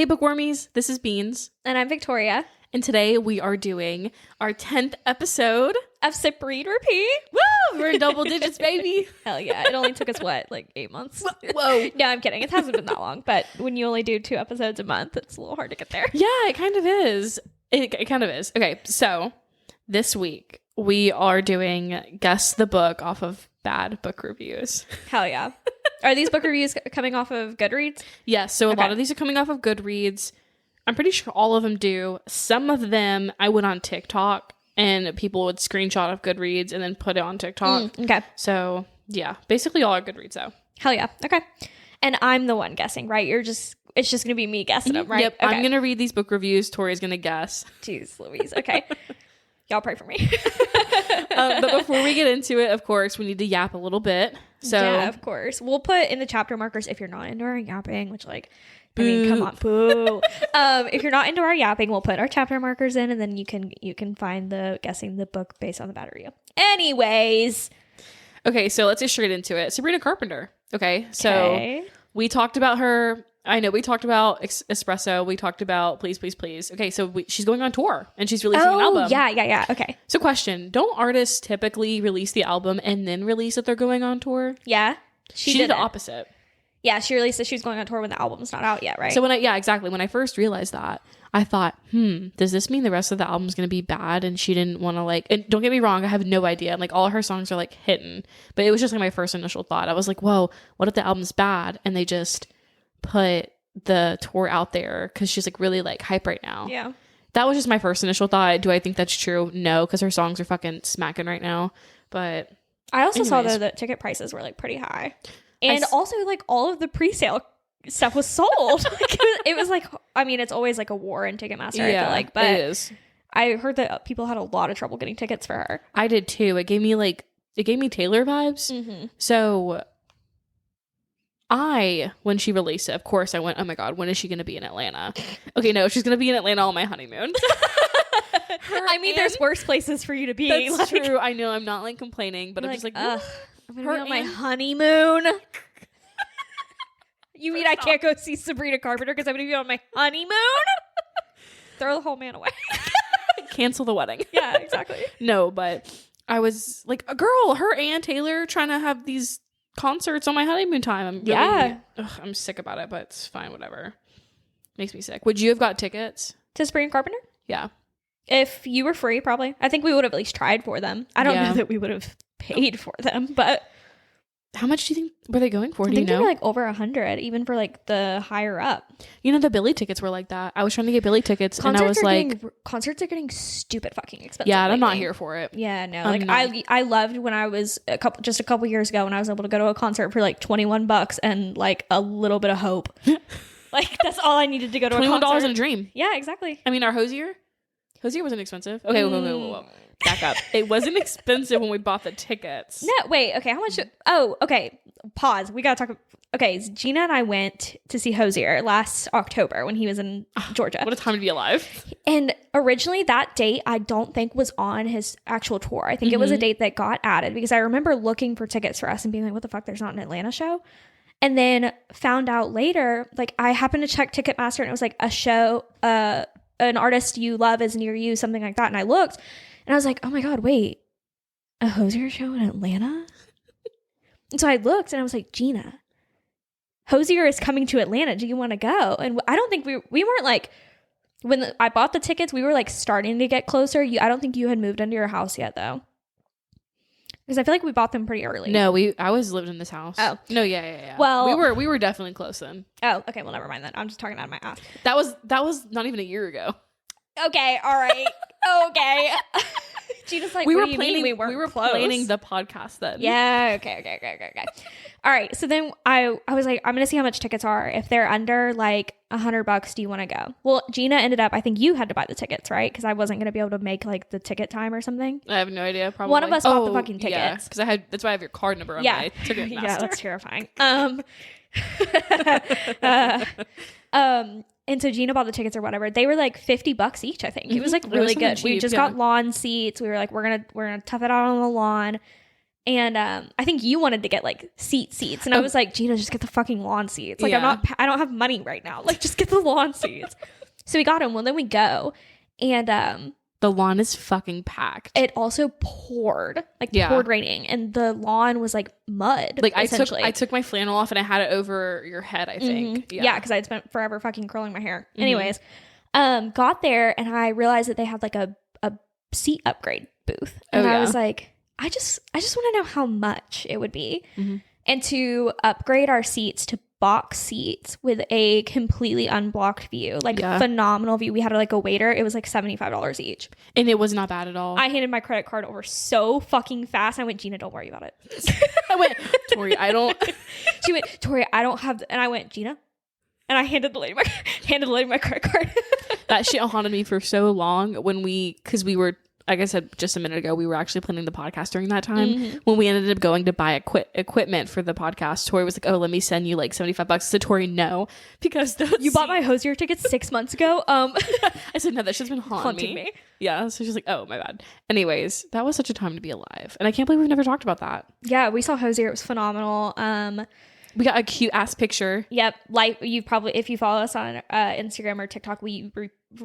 Hey bookwormies, this is Beans. And I'm Victoria. And today we are doing our 10th episode of Sip, Read, Repeat. Woo! We're in double digits, baby. Hell yeah. It only took us, like 8 months? Whoa. No, I'm kidding. It hasn't been that long. But when you only do 2 episodes a month, it's a little hard to get there. Yeah, it kind of is. It kind of is. Okay, so this week we are doing Guess the Book off of bad book reviews. Hell yeah. Are these book reviews coming off of Goodreads? Yes, so a lot of these are coming off of Goodreads. I'm pretty sure all of them do. Some of them I went on TikTok and people would screenshot of Goodreads and then put it on TikTok. Okay. So yeah, basically all are Goodreads though. Hell yeah. Okay. And I'm the one guessing, right? It's just going to be me guessing them, right? Yep. Okay. I'm going to read these book reviews. Tori's going to guess. Jeez Louise. Okay. Y'all pray for me. But before we get into it, of course, we need to yap a little bit. So yeah, of course. We'll put in the chapter markers if you're not into our yapping, which I mean, come on, boo. If you're not into our yapping, we'll put our chapter markers in, and then you can find the guessing the book based on the bad review. Anyways. Okay, so let's get straight into it. Sabrina Carpenter. Okay, so we talked about her. I know we talked about Espresso. We talked about Please, Please, Please. Okay, so she's going on tour and she's releasing an album. Yeah. Okay. So question, don't artists typically release the album and then release that they're going on tour? Yeah. She did the opposite. Yeah, she released that she's going on tour when the album's not out yet, right? So exactly. When I first realized that, I thought, does this mean the rest of the album's going to be bad? And she didn't want to and don't get me wrong, I have no idea. And all her songs are hitting, but it was just my first initial thought. I was like, whoa, what if the album's bad? And they just put the tour out there because she's really hype right now. Yeah. That was just my first initial thought. Do I think that's true? No, because her songs are fucking smacking right now. But I also saw though that ticket prices were pretty high. And also all of the pre-sale stuff was sold. It was I mean, it's always a war in Ticketmaster, yeah, I feel but it is. I heard that people had a lot of trouble getting tickets for her. I did too. It gave me Taylor vibes. Mm-hmm. So when she released it, of course, I went, oh my God, when is she going to be in Atlanta? Okay, no, she's going to be in Atlanta on my honeymoon. There's worse places for you to be. That's true. I know. I'm not complaining, but I'm just ugh, I'm going to be on my honeymoon. You mean I can't go see Sabrina Carpenter because I'm going to be on my honeymoon? Throw the whole man away. Cancel the wedding. Yeah, exactly. No, but I was a girl, her and Taylor trying to have these concerts on my honeymoon time. I'm sick about it, but it's fine, whatever. Makes me sick. Would you have got tickets to Sabrina Carpenter? Yeah. If you were free, probably. I think we would have at least tried for them. I don't know that we would have paid for them, but how much do you think were they going for? I think they were over 100, even for the higher up. The Billy tickets were like that. I was trying to get Billy tickets, and I was concerts are getting stupid fucking expensive. Yeah, I'm not here for it. Yeah, no. I loved when I was a couple years ago when I was able to go to a concert for $21 and a little bit of hope. That's all I needed to go to a concert. $21 in a dream. Yeah, exactly. I mean, our Hozier wasn't expensive. Okay, whoa. Back up. It wasn't expensive when we bought the tickets. No, wait. Okay, how much? Okay. Pause. We gotta talk. Okay, Gena and I went to see Hozier last October when he was in Georgia. What a time to be alive. And originally that date I don't think was on his actual tour. I think it was a date that got added because I remember looking for tickets for us and being like, what the fuck? There's not an Atlanta show. And then found out later, I happened to check Ticketmaster and it was a show, an artist you love is near you, something like that. And I looked and I was like, oh my God, wait, a Hozier show in Atlanta? And so I looked and I was like, Gena, Hozier is coming to Atlanta. Do you want to go? And I don't think we weren't when I bought the tickets, we were starting to get closer. I don't think you had moved into your house yet though. Because I feel we bought them pretty early. No, I was living in this house. Oh. No, yeah. Well, we were definitely close then. Oh, okay. Well, never mind then. I'm just talking out of my ass. That was not even a year ago. Okay, all right. Okay. Gena's we were planning the podcast then. Yeah, okay. All right. So then I was like, I'm gonna see how much tickets are. If they're under $100, do you want to go? Well, Gena ended up, I think you had to buy the tickets, right? Because I wasn't gonna be able to make the ticket time or something. I have no idea. Probably one of us bought the fucking tickets. Yeah, because that's why I have your card number on my Ticketmaster. Yeah, that's terrifying. And so Gena bought the tickets or whatever. They were $50 each, I think. It was really good. Cheap, we just got lawn seats. We were we're gonna tough it out on the lawn. And I think you wanted to get like seats. And I was like, Gena, just get the fucking lawn seats. Like I don't have money right now. Like just get the lawn seats. So we got them. Well, then we go. And the lawn is fucking packed. It also poured raining. And the lawn was like mud. Like I took my flannel off and I had it over your head, I think. Mm-hmm. Yeah, because I'd spent forever fucking curling my hair. Mm-hmm. Anyways, got there and I realized that they had like a seat upgrade booth. And I was like, I just want to know how much it would be. Mm-hmm. And to upgrade our seats to box seats with a completely unblocked view, phenomenal view. We had like a waiter. It was like $75 each. And it was not bad at all. I handed my credit card over so fucking fast. I went, Gena, don't worry about it. I went, Tori, I don't. She went, Tori, I don't have. And I went, Gena. And I handed the lady my credit card. That shit haunted me for so long because we were, like I said just a minute ago, we were actually planning the podcast during that time. Mm-hmm. When we ended up going to buy equipment for the podcast, Tori was like, oh, let me send you like $75. So Tori, no, because you bought my Hozier tickets 6 months ago. I said, no, that shit's been haunting me. Yeah. So she's like, oh, my bad. Anyways, that was such a time to be alive. And I can't believe we've never talked about that. Yeah, we saw Hozier. It was phenomenal. We got a cute ass picture. Yep. Like you probably, if you follow us on Instagram or TikTok, we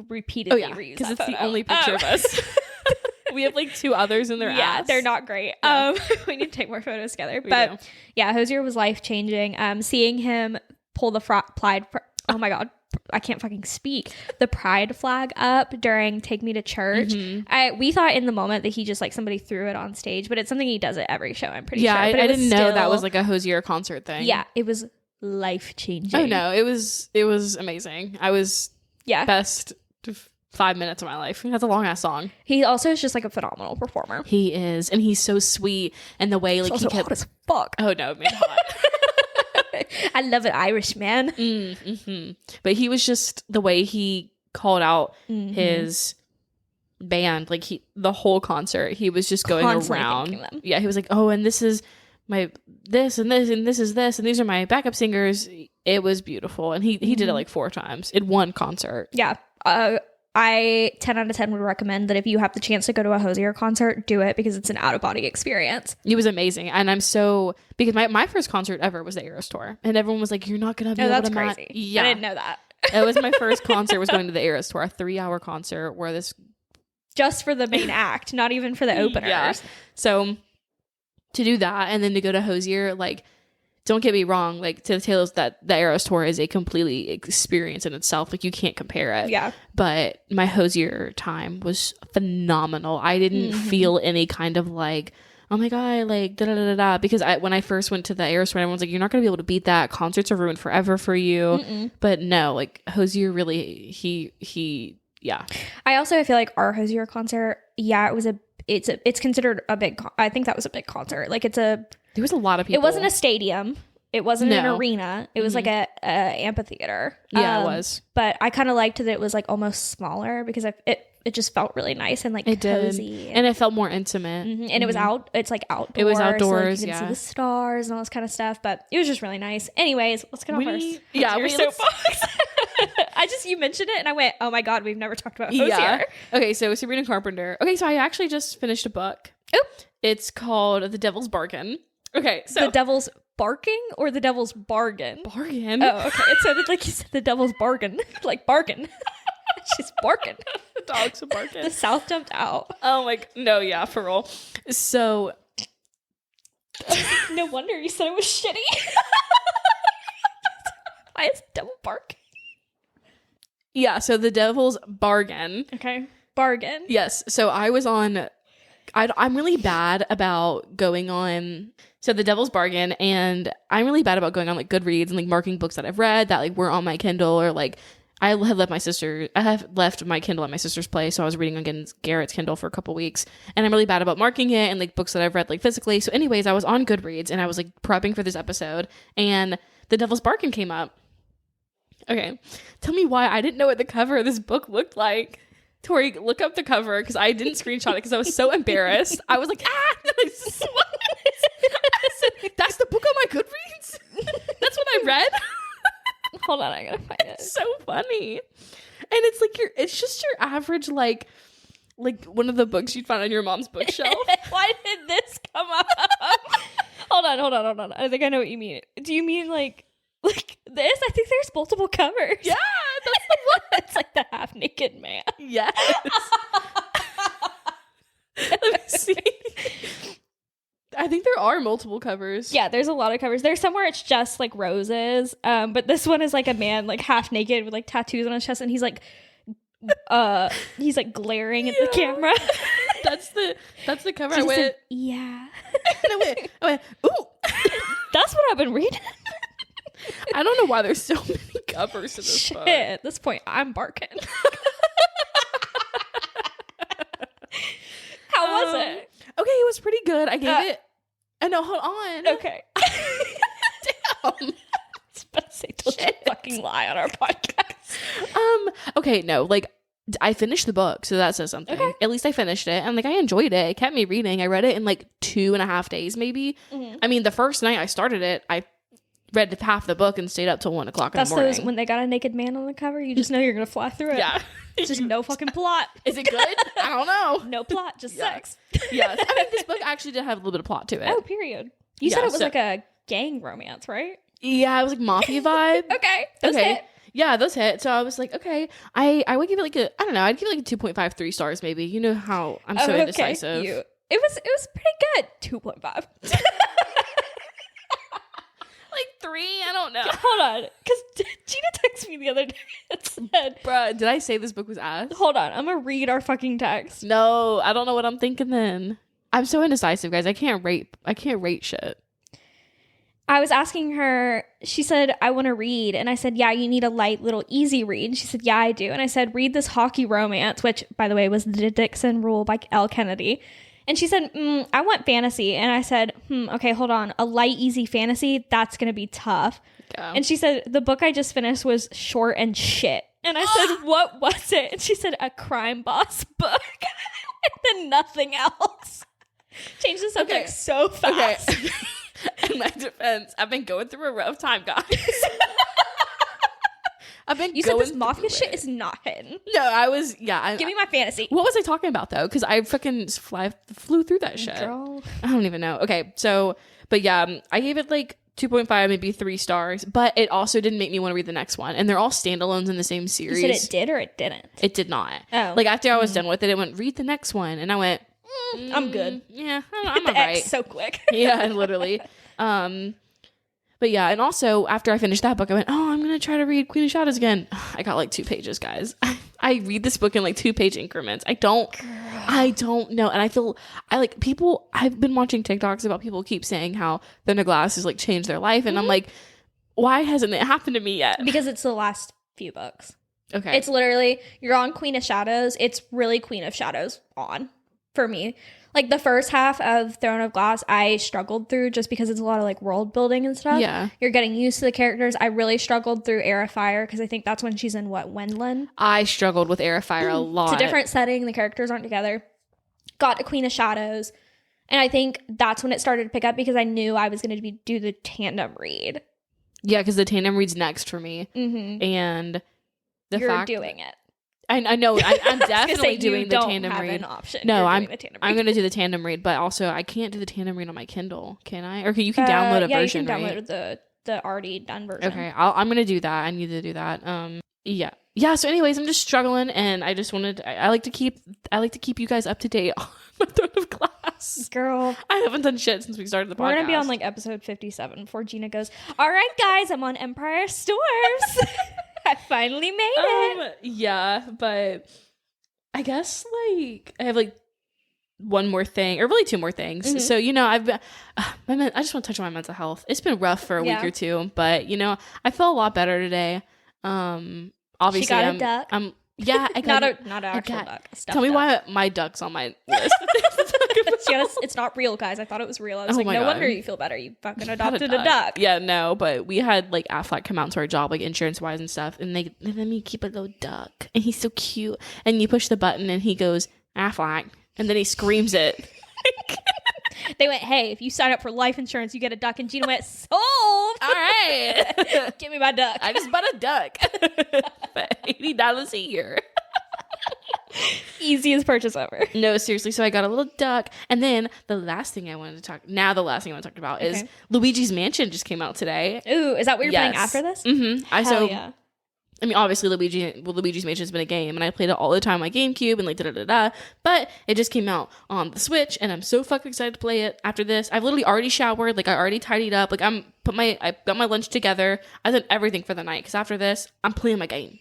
repeatedly reuse because it's the only picture of us. We have like 2 others in their ass. Yeah, they're not great. Yeah. We need to take more photos together. But yeah, Hozier was life changing. Seeing him pull the oh my god, I can't fucking speak. The pride flag up during Take Me to Church. Mm-hmm. We thought in the moment that he just like somebody threw it on stage, but it's something he does at every show. I'm pretty sure. Yeah, but I didn't know that was like a Hozier concert thing. Yeah, it was life changing. Oh no, it was amazing. I was best 5 minutes of my life. That's a long ass song. He also is just like a phenomenal performer. He is, and he's so sweet, and the way like he kept hot as fuck. Oh no, man, hot. I love an Irish man. Mm-hmm. But he was just the way he called out his band, like the whole concert. He was just going around. Yeah, he was like, oh, and this is my this and this and this is this and these are my backup singers. It was beautiful, and he did it like 4 times in one concert. Yeah. I 10 out of 10 would recommend that if you have the chance to go to a Hozier concert, do it because it's an out-of-body experience. It was amazing. And I'm so... Because my first concert ever was the Eras Tour. And everyone was like, you're not going to be able that's to... That's crazy. Yeah. I didn't know that. It was my first concert was going to the Eras Tour, a 3-hour concert where this... Just for the main act, not even for the openers. Yeah. So to do that and then to go to Hozier, like... Don't get me wrong, like to the tales that the Eras Tour is a completely experience in itself. Like you can't compare it. Yeah. But my Hozier time was phenomenal. I didn't feel any kind of like, oh my God, like da da da da. Because when I first went to the Eras Tour, everyone's like, you're not gonna be able to beat that. Concerts are ruined forever for you. Mm-mm. But no, like Hozier really, he, yeah. I feel like our Hozier concert, yeah, it's considered a big. I think that was a big concert. Like there was a lot of people. It wasn't a stadium. It wasn't an arena. It was like a amphitheater. Yeah, it was. But I kind of liked that it was like almost smaller because it just felt really nice and like cozy. And it felt more intimate. Mm-hmm. And it was it's like outdoors. It was outdoors, so like you can see the stars and all this kind of stuff. But it was just really nice. Anyways, let's get on first. Yeah, we're soapbox. You mentioned it and I went, oh my God, we've never talked about Hozier. Yeah. Okay, so Sabrina Carpenter. Okay, so I actually just finished a book. Oop. It's called The Devil's Bargain. Okay, so The Devil's Barking or The Devil's Bargain? Bargain. Oh, okay. It sounded like you said The Devil's Bargain. Like bargain. She's barking. The dog's a barking. The South jumped out. Oh my, no, yeah, for real. So. No wonder you said it was shitty. Why is Devil barking? Yeah, so The Devil's Bargain. Okay. Bargain. Yes. So I was on... I'm really bad about going on... So The Devil's Bargain, and I'm really bad about going on like Goodreads and like marking books that I've read that like were on my Kindle or like... I have left my Kindle at my sister's place, so I was reading on Garrett's Kindle for a couple weeks, and I'm really bad about marking it and like books that I've read like physically. So anyways, I was on Goodreads and I was like prepping for this episode, and The Devil's Bargain came up. Okay, tell me why I didn't know what the cover of this book looked like. Tori, look up the cover because I didn't screenshot it because I was so embarrassed. I was like, that's the book on my Goodreads? That's what I read? Hold on, I gotta find it. It's so funny. And it's like it's just your average like one of the books you'd find on your mom's bookshelf. Why did this come up? Hold on. I think I know what you mean. Do you mean like this? I think there's multiple covers. Yeah, that's the one. It's like the half naked man. Yes. Let me see. I think there are multiple covers. Yeah, there's a lot of covers. There's somewhere it's just like roses. But this one is like a man like half naked with like tattoos on his chest, and he's like glaring at the camera. That's the cover. She I went, said, yeah. I went, ooh. That's what I've been reading. I don't know why there's so many covers to this book. At this point, I'm barking. How was it? Okay, it was pretty good. I gave it. No, hold on. Okay. Damn. I was about to say, don't you fucking lie on our podcast. Okay, no, like I finished the book, so that says something. Okay. At least I finished it, and like I enjoyed it. It kept me reading. I read it in like 2.5 days, maybe. Mm-hmm. I mean, the first night I started it, I read half the book and stayed up till 1 o'clock in the morning. That's those when they got a naked man on the cover. You just know you're gonna fly through it. Yeah, it's just no fucking plot. Is it good? I don't know. No plot, just sex. Yes, I mean this book actually did have a little bit of plot to it. Oh, period. You said it was like a gang romance, right? Yeah, it was like mafia vibe. Okay, those hit. Yeah, those hit. So I was like, okay, I would give it like I don't know, I'd give it like a 2.53 stars maybe. You know how I'm so indecisive. It was pretty good. 2.5. Like 3, I don't know. Hold on, because Gina texted me the other day and said, bruh, did I say this book was ass? Hold on, I'm gonna read our fucking text. No, I don't know what I'm thinking then. I'm so indecisive, guys. I can't rate shit. I was asking her, she said, I want to read. And I said, yeah, you need a light little easy read. And she said, yeah, I do. And I said, read this hockey romance, which, by the way, was The Dixon Rule by L. Kennedy. And she said, I want fantasy. And I said, okay, hold on. A light, easy fantasy, that's going to be tough. Yeah. And she said, the book I just finished was short and shit. And I said, what was it? And she said, a crime boss book. And then nothing else. Change the subject so fast. Okay. In my defense, I've been going through a rough time, guys. You said this mafia shit is not hitting. No, I was, give me my fantasy. What was I talking about, though? Because I fucking flew through that shit. Girl. I don't even know. Okay, so, but yeah, I gave it like 2.5, maybe 3 stars, but it also didn't make me want to read the next one. And they're all standalones in the same series. You said it did or it didn't? It did not. Oh. Like, after I was done with it, it went, read the next one. And I went, I'm good. Yeah, I'm all right. X so quick. Yeah, literally. But yeah, and also after I finished that book, I went, I'm gonna try to read Queen of Shadows again. I got like 2 pages, guys. I read this book in like 2-page increments. I don't know, and I've been watching TikToks about people keep saying how Thunder Glass has like changed their life, and I'm like, why hasn't it happened to me yet? Because it's the last few books. Okay, it's literally you're on Queen of Shadows. It's really Queen of Shadows on for me. Like the first half of Throne of Glass, I struggled through just because it's a lot of like world building and stuff. Yeah. You're getting used to the characters. I really struggled through Air of Fire because I think that's when she's in Wendland. I struggled with Air of Fire a lot. It's a different setting. The characters aren't together. Got to Queen of Shadows. And I think that's when it started to pick up because I knew I was going to do the tandem read. Yeah, because the tandem read's next for me. Mm-hmm. And you're doing it. I know. I'm definitely doing the tandem read. An option. No, I'm going to do the tandem read, but also I can't do the tandem read on my Kindle, can I? Or you can download a version, right? Yeah, you can download the already done version. Okay, I'm going to do that. I need to do that. Yeah. So, anyways, I'm just struggling, and I just wanted. I like to keep you guys up to date on my Throne of Glass. Girl, I haven't done shit since we started the podcast. We're gonna be on like episode 57 before Gena goes, all right, guys, I'm on Empire Storms. I finally made it. Yeah, but I guess like I have like one more thing, or really 2 more things. Mm-hmm. So I've been. I just want to touch on my mental health. It's been rough for a week or 2, but I feel a lot better today. Obviously, she got a duck. Yeah, I got not an actual duck. Tell me why my duck's on my list. It's not real, guys. I thought it was real. I was no wonder you feel better. You fucking adopted a duck. Yeah, no, but we had like Affleck come out to our job, like insurance wise and stuff, and they let me keep a little duck, and he's so cute. And you push the button, and he goes Affleck, and then he screams it. They went, hey, if you sign up for life insurance, you get a duck. And Gena went, sold. All right. Give me my duck. I just bought a duck for $80 a year. Easiest purchase ever. No, seriously. So I got a little duck. And then the last thing I wanted to talk about is Luigi's Mansion just came out today. Ooh, is that what you're playing after this? Mm-hmm. Yeah. I mean, obviously Luigi's Mansion has been a game, and I played it all the time on my GameCube and like da-da-da-da, but it just came out on the Switch, and I'm so fucking excited to play it after this. I've literally already showered, like I already tidied up, like I got my lunch together. I did everything for the night, because after this, I'm playing my game.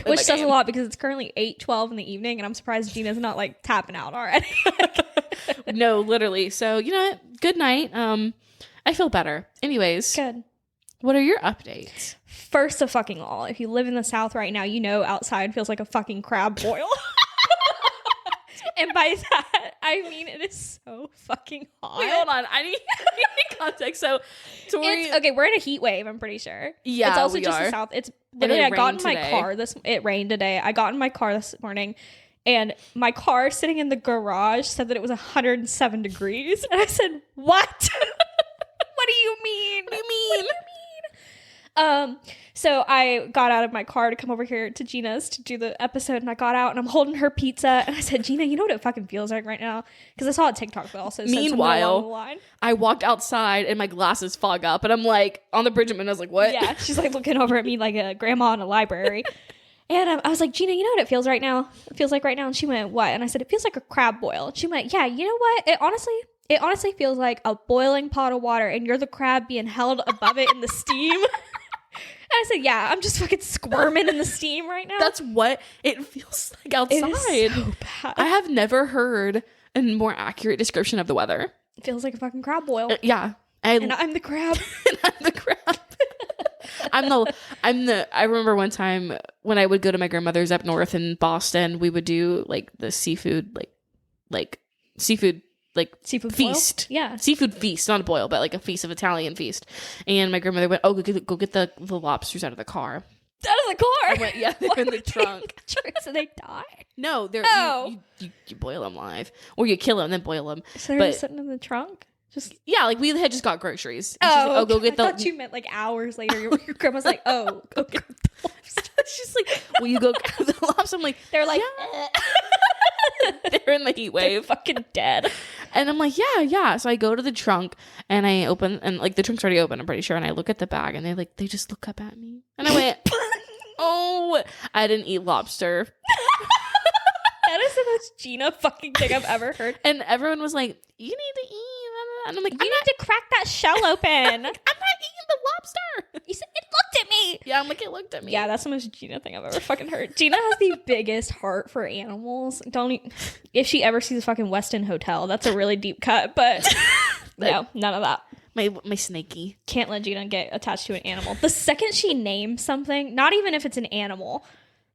Which says a lot, because it's currently 8:12 in the evening, and I'm surprised Gena's not like tapping out already. No, literally. So, you know what? Good night. I feel better. Anyways. Good. What are your updates? First of fucking all, if you live in the South right now, you know outside feels like a fucking crab boil. And by that, I mean it is so fucking hot. Wait, hold on. I need context. So, Tori... we're in a heat wave, I'm pretty sure. Yeah, it's also we just are. the South. It's literally, I got in my today. car it rained today. I got in my car this morning, and my car sitting in the garage said that it was 107 degrees. And I said, what? What do you mean? So I got out of my car to come over here to Gena's to do the episode, and I got out and I'm holding her pizza, and I said, Gena, you know what it fucking feels like right now? Because I saw a TikTok that also said something along the line. I walked outside and my glasses fog up, and I'm like on the bridge and I was like, what? Yeah, she's like looking over at me like a grandma in a library. And I was like, Gena, you know what it feels right now? It feels like right now. And she went, what? And I said, it feels like a crab boil. And she went, yeah, you know what? It honestly feels like a boiling pot of water, and you're the crab being held above it in the steam. And I said, yeah, I'm just fucking squirming in the steam right now. That's what it feels like outside. It is so bad. I have never heard a more accurate description of the weather. It feels like a fucking crab boil. Yeah. And I'm the crab. And I'm the crab. I remember one time when I would go to my grandmother's up north in Boston, we would do like the seafood, like seafood feast. Boil? Yeah. Seafood feast, not a boil, but like a feast of Italian feast. And my grandmother went, oh, go get the lobsters out of the car. Out of the car? I went, yeah, they're in the trunk. So they die? No, they're you boil them live. Or you kill them and then boil them. So they're just sitting in the trunk? Yeah, like we had just got groceries. Oh, go get the... I thought you meant like hours later. Your grandma's like, oh, go get the lobster. She's like, will you go grab the lobster? I'm like, they're like, they're in the heat wave. They're fucking dead. And I'm like, yeah. So I go to the trunk and I open, and like the trunk's already open, I'm pretty sure. And I look at the bag and they just look up at me. And I went, oh, I didn't eat lobster. That is the most Gena fucking thing I've ever heard. And everyone was like, you need to eat. And I'm like, you need to crack that shell open. I'm not eating the lobster. You said it looked at me. Yeah, I'm like, it looked at me. Yeah, that's the most Gena thing I've ever fucking heard. Gena has the biggest heart for animals. If she ever sees a fucking Westin Hotel, that's a really deep cut, but no, none of that. My snaky. Can't let Gena get attached to an animal. The second she names something, not even if it's an animal,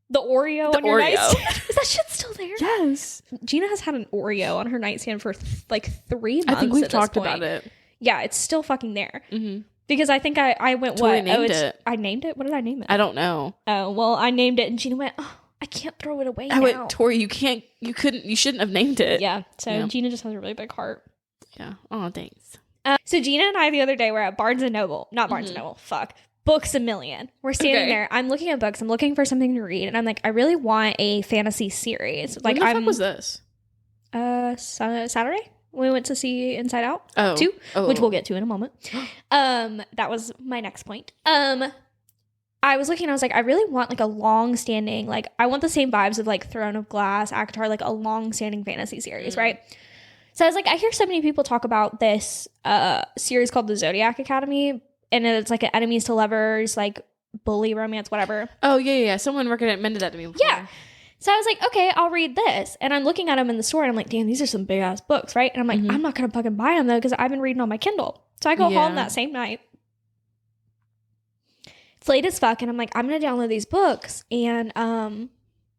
the Oreo on your nightstand. Is that shit still there? Yes. Gena has had an Oreo on her nightstand for like 3 months. I think we've talked about it. Yeah, it's still fucking there. Mm-hmm. Because I think I went, Tori what? Named it. I named it? What did I name it? I don't know. Oh, well, I named it, and Gena went, oh, I can't throw it away now. I went, Tori, you shouldn't have named it. Yeah, so Gena just has a really big heart. Yeah. Oh, thanks. So Gena and I the other day were at Barnes & Noble. Not Barnes & Noble, fuck. Books A Million. We're standing there. I'm looking at books. I'm looking for something to read. And I'm like, I really want a fantasy series. Like, when the fuck was this? Saturday. We went to see Inside Out 2, which we'll get to in a moment. That was my next point. I was looking, I was like, I really want like a long-standing, like, I want the same vibes of like Throne of Glass, Akatar, like a long-standing fantasy series, right? So I was like, I hear so many people talk about this series called The Zodiac Academy, and it's like an enemies to lovers, like bully romance, whatever. Oh, yeah. Someone recommended that to me before. Yeah. So I was like, okay, I'll read this. And I'm looking at them in the store, and I'm like, damn, these are some big-ass books, right? And I'm like, I'm not going to fucking buy them, though, because I've been reading on my Kindle. So I go home that same night. It's late as fuck, and I'm like, I'm going to download these books, and I'm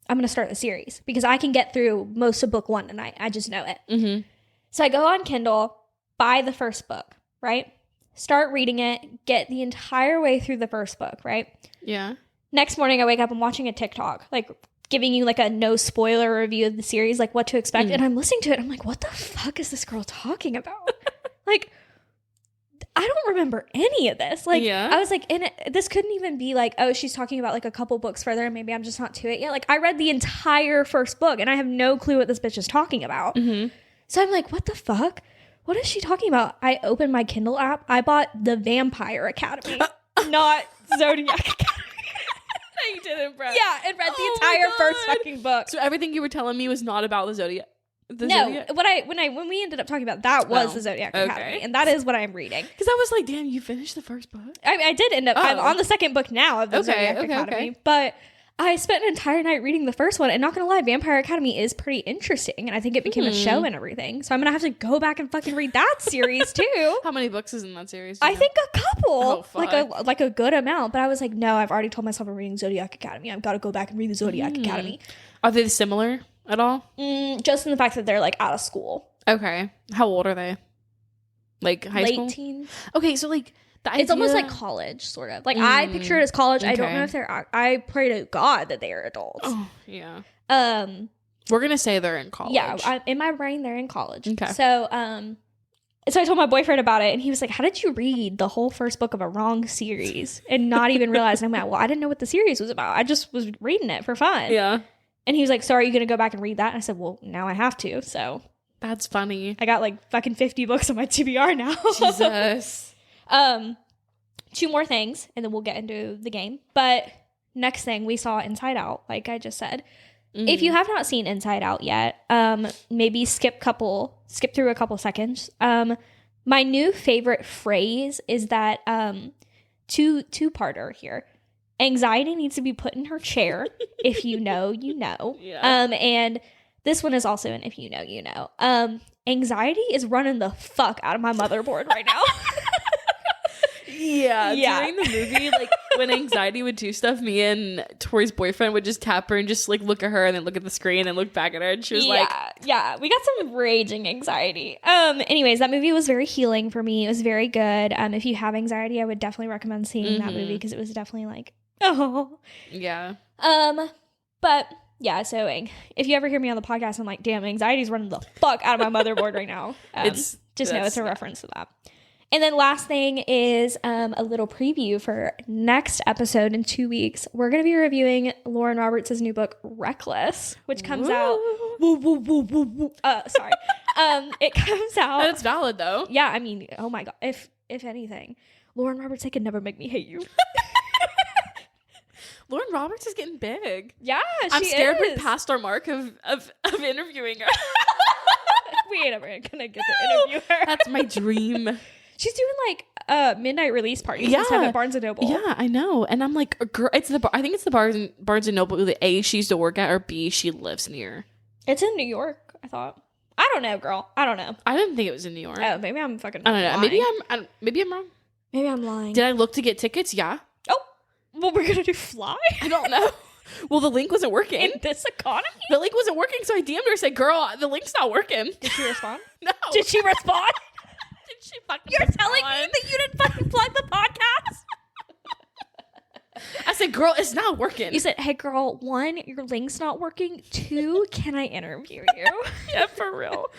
going to start the series, because I can get through most of book 1 tonight. I just know it. Mm-hmm. So I go on Kindle, buy the first book, right? Start reading it, get the entire way through the first book, right? Yeah. Next morning, I wake up and watching a TikTok, like giving you like a no spoiler review of the series, like what to expect. And I'm listening to it. I'm like, what the fuck is this girl talking about? Like, I don't remember any of this. Like, Yeah. I was like, this couldn't even be like, oh, she's talking about like a couple books further and maybe I'm just not to it yet. Like, I read the entire first book and I have no clue what this bitch is talking about. Mm-hmm. So I'm like, what the fuck? What is she talking about? I opened my Kindle app. I bought The Vampire Academy, not Zodiac Academy. You didn't, bro. Yeah, and read the entire first fucking book. So everything you were telling me was not about the Zodiac. Zodiac? When we ended up talking about that was the Zodiac Academy, and that is what I'm reading. Because I was like, damn, you finished the first book? I did end up. I'm on the second book now of the Zodiac Academy, but I spent an entire night reading the first one, and not gonna lie, Vampire Academy is pretty interesting, and I think it became a show and everything. So I'm gonna have to go back and fucking read that series too. How many books is in that series? I think a couple, Oh, like a good amount. But I was like, no, I've already told myself I'm reading Zodiac Academy. I've got to go back and read the Zodiac Academy. Are they similar at all? Just in the fact that they're like out of school. Okay. How old are they? Like high school? Late teens. Okay, so like it's almost like college, sort of. Like I picture it as college. Okay. I don't know if they're. I pray to God that they are adults. Oh yeah. We're gonna say they're in college. Yeah, in my brain they're in college. Okay. So so I told my boyfriend about it, and he was like, "How did you read the whole first book of a wrong series and not even realize?" And I'm like, "Well, I didn't know what the series was about. I just was reading it for fun." Yeah. And he was like, "So are you gonna go back and read that?" And I said, "Well, now I have to." So that's funny. I got like fucking 50 books on my TBR now. Jesus. 2 more things, and then we'll get into the game. But next thing, we saw Inside Out, like I just said. Mm-hmm. If you have not seen Inside Out yet, maybe skip through a couple seconds. My new favorite phrase is that two-parter here. Anxiety needs to be put in her chair. If you know, you know. Yeah. And this one is also an if you know, you know. Anxiety is running the fuck out of my motherboard right now. Yeah. During the movie, like when Anxiety would do stuff, me and Tori's boyfriend would just tap her and just like look at her and then look at the screen and look back at her, and she was like, yeah, we got some raging anxiety. Anyways, that movie was very healing for me. It was very good. If you have anxiety, I would definitely recommend seeing that movie because it was definitely like, oh yeah. But yeah, so if you ever hear me on the podcast, I'm like, damn, anxiety's running the fuck out of my motherboard right now. Know it's a reference to that. And then last thing is a little preview for next episode in 2 weeks. We're going to be reviewing Lauren Roberts' new book, Reckless, which comes out. Sorry. It comes out. That's valid, though. Yeah, I mean, oh my God. If anything, Lauren Roberts, they could never make me hate you. Lauren Roberts is getting big. Yeah, I'm scared we're past our mark of interviewing her. We ain't ever going to get to interview her. That's my dream. She's doing like midnight release parties and stuff at Barnes and Noble. Yeah, I know. And I'm like, girl, I think it's the Barnes and Noble that A, she used to work at, or B, she lives near. It's in New York, I thought. I don't know, girl. I don't know. I didn't think it was in New York. Oh, maybe I'm fucking I don't know. lying. Maybe I'm wrong. Maybe I'm lying. Did I look to get tickets? Yeah. Oh, well, we're gonna do fly? I don't know. Well, the link wasn't working. In this economy? The link wasn't working, so I DM'd her and said, girl, the link's not working. Did she respond? No. Did she respond? She fucking You're telling me that you didn't fucking plug the podcast? I said, girl, it's not working. You said, hey, girl, 1, your link's not working. 2, can I interview you? Yeah, for real.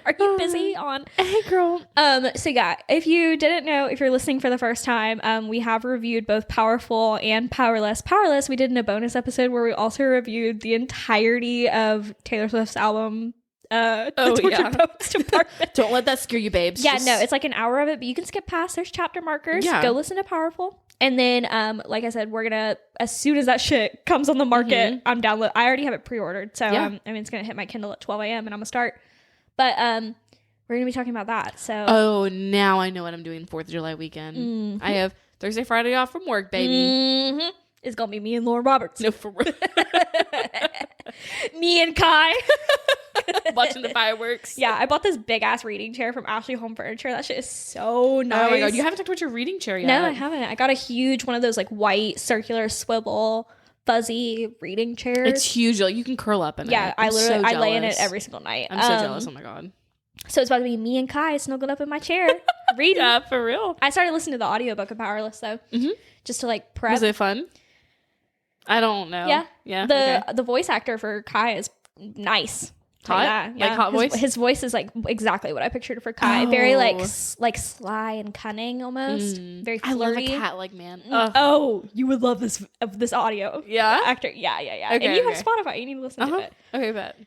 Are you busy on? Hey, girl. So yeah, if you didn't know, if you're listening for the first time, we have reviewed both Powerful and Powerless. Powerless, we did in a bonus episode where we also reviewed the entirety of Taylor Swift's album. Department. Don't let that scare you, babes. Yeah, no, it's like an hour of it, but you can skip past. There's chapter markers. Yeah. Go listen to Powerful. And then, like I said, we're gonna, as soon as that shit comes on the market, I'm download. I already have it pre-ordered, so I mean, it's gonna hit my Kindle at 12 a.m. and I'm gonna start. But we're gonna be talking about that. So now I know what I'm doing 4th of July weekend. Mm-hmm. I have Thursday, Friday off from work, baby. Mm-hmm. It's gonna be me and Lauren Roberts. No, for real. Me and Kai. Watching the fireworks. Yeah, I bought this big ass reading chair from Ashley Home Furniture. That shit is so nice. Oh my God, you haven't talked about your reading chair yet. No, I haven't. I got a huge one of those like white circular swivel fuzzy reading chairs. It's huge. Like you can curl up in it. Yeah, I lay in it every single night. I'm so jealous. Oh my God. So it's about to be me and Kai snuggled up in my chair reading. Yeah, for real. I started listening to the audiobook of Powerless though, just to like prep. Was it fun? I don't know. Yeah. The voice actor for Kai is nice. Hot? Yeah, Like hot voice? His voice is like exactly what I pictured for Kai. Very like sly and cunning almost. Very flirty. I love a cat like man. Oh, you would love this audio. Yeah? Actor. Yeah. Okay, and you have Spotify. You need to listen to it. Okay, bet.